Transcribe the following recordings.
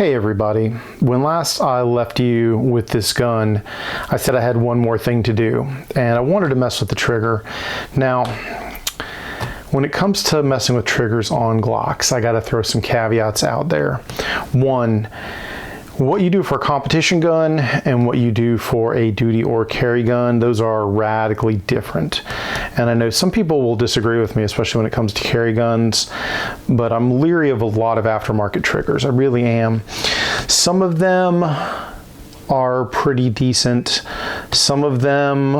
Hey everybody, when last I left you with this gun, I said I had one more thing to do, and I wanted to mess with the trigger. Now, when it comes to messing with triggers on Glocks, I gotta throw some caveats out there. One, what you do for a competition gun and what you do for a duty or carry gun, those are radically different. And I know some people will disagree with me, especially when it comes to carry guns, but I'm leery of a lot of aftermarket triggers. I really am. Some of them are pretty decent. Some of them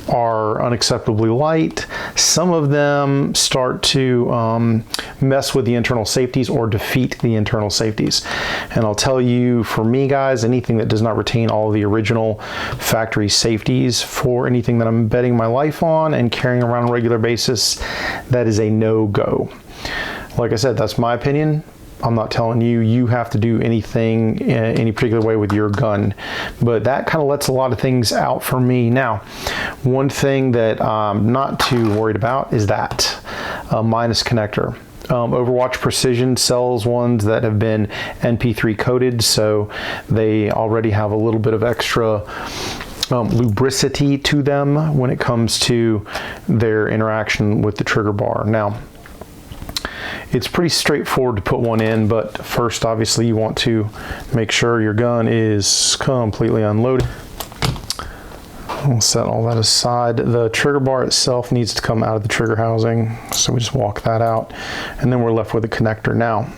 are unacceptably light. Some of them start to mess with the internal safeties or defeat the internal safeties. And I'll tell you, for me guys, anything that does not retain all of the original factory safeties for anything that I'm betting my life on and carrying around on a regular basis, that is a no-go. Like I said, that's my opinion. I'm not telling you you have to do anything in any particular way with your gun, but that kind of lets a lot of things out for me. Now, one thing that I'm not too worried about is that minus connector. Overwatch Precision sells ones that have been NP3 coated, so they already have a little bit of extra lubricity to them when it comes to their interaction with the trigger bar. Now, it's pretty straightforward to put one in, but first obviously you want to make sure your gun is completely unloaded. We'll set all that aside. The trigger bar itself needs to come out of the trigger housing, so we just walk that out, and then we're left with a connector. Now,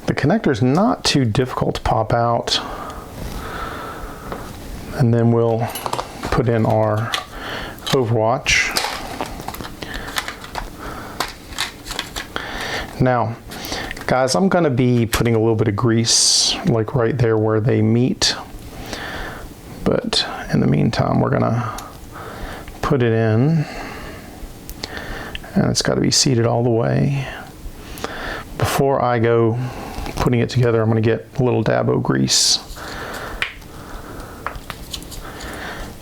the connector is not too difficult to pop out, and then we'll put in our Overwatch. Now, guys, I'm gonna be putting a little bit of grease like right there where they meet, but in the meantime, we're gonna put it in, and it's gotta be seated all the way. Before I go putting it together, I'm gonna get a little dabo grease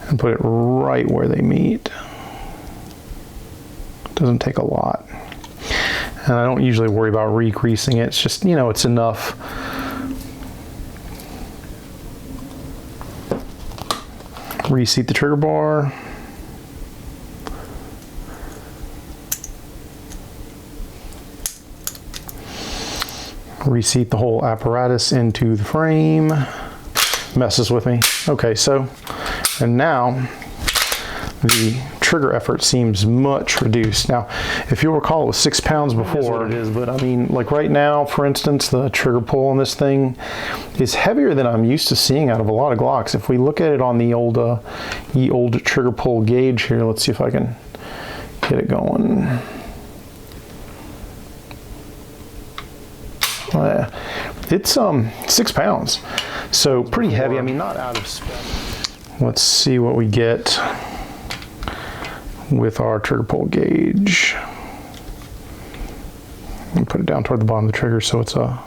and put it right where they meet. Doesn't take a lot. And I don't usually worry about re-greasing it. It's just, you know, it's enough. Reseat the trigger bar. Reseat the whole apparatus into the frame. Messes with me. Okay, so, and now the trigger effort seems much reduced. Now, if you'll recall, it was 6 pounds before. That's what it is, but I mean, like right now, for instance, the trigger pull on this thing is heavier than I'm used to seeing out of a lot of Glocks. If we look at it on the old trigger pull gauge here, let's see if I can get it going. It's 6 pounds, so pretty heavy. I mean, not out of spec. Let's see what we get with our trigger pull gauge. And put it down toward the bottom of the trigger so it's a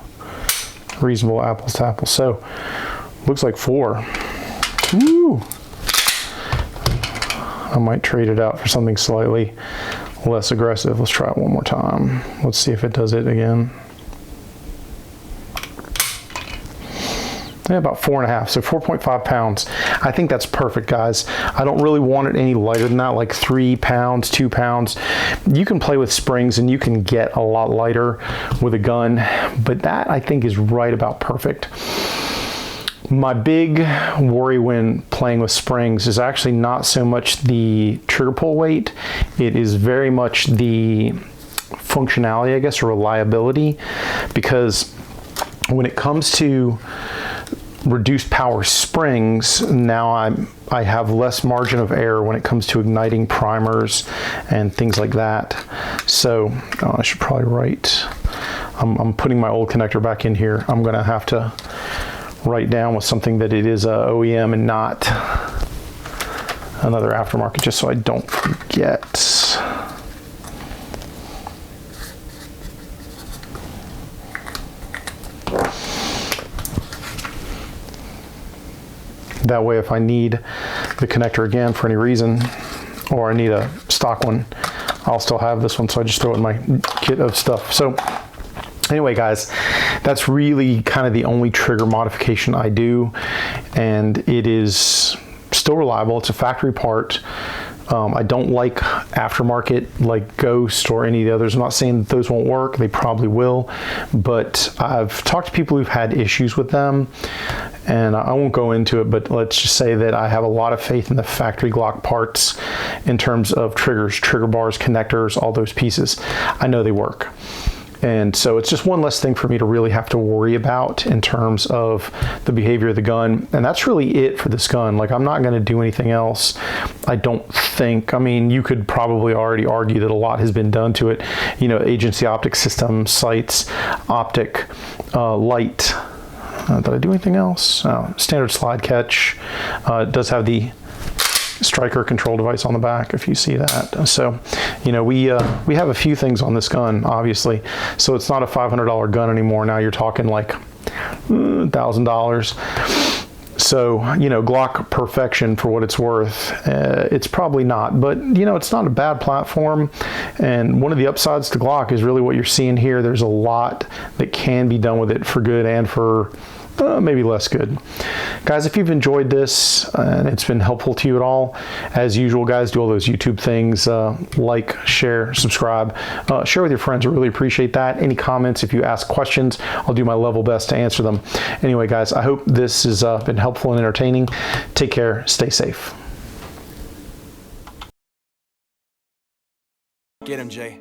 reasonable apples to apples. So looks like 4. Woo! I might trade it out for something slightly less aggressive. Let's try it one more time. Let's see if it does it again. Yeah, about 4.5, so 4.5 pounds. I think that's perfect, guys. I don't really want it any lighter than that, like 3 pounds, 2 pounds. You can play with springs and you can get a lot lighter with a gun, but that I think is right about perfect. My big worry when playing with springs is actually not so much the trigger pull weight. It is very much the functionality, I guess, or reliability, because when it comes to reduced power springs, now I have less margin of error when it comes to igniting primers and things like that. So I should probably write, I'm putting my old connector back in here. I'm gonna have to write down with something that it is a OEM and not another aftermarket, just so I don't forget. That way, if I need the connector again for any reason, or I need a stock one, I'll still have this one, so I just throw it in my kit of stuff. So Anyway, guys, that's really kind of the only trigger modification I do, and it is still reliable. It's a factory part. I don't like aftermarket like Ghost or any of the others. I'm not saying that those won't work. They probably will, but I've talked to people who've had issues with them, and I won't go into it, but let's just say that I have a lot of faith in the factory Glock parts in terms of triggers, trigger bars, connectors, all those pieces. I know they work. And so it's just one less thing for me to really have to worry about in terms of the behavior of the gun. And that's really it for this gun. Like, I'm not going to do anything else, I don't think. I mean, you could probably already argue that a lot has been done to it. You know, agency optic system, sights, optic, light. Did I do anything else? Standard slide catch. It does have the striker control device on the back, if you see that. So, you know, we have a few things on this gun, obviously. So it's not a $500 gun anymore. Now you're talking like $1,000. So, you know, Glock perfection for what it's worth, it's probably not. But, you know, it's not a bad platform. And one of the upsides to Glock is really what you're seeing here. There's a lot that can be done with it for good and for maybe less good. Guys, if you've enjoyed this and it's been helpful to you at all, as usual, guys, do all those YouTube things, like, share, subscribe, share with your friends. I really appreciate that. Any comments, if you ask questions, I'll do my level best to answer them. Anyway, guys, I hope this has been helpful and entertaining. Take care, stay safe. Get him, Jay.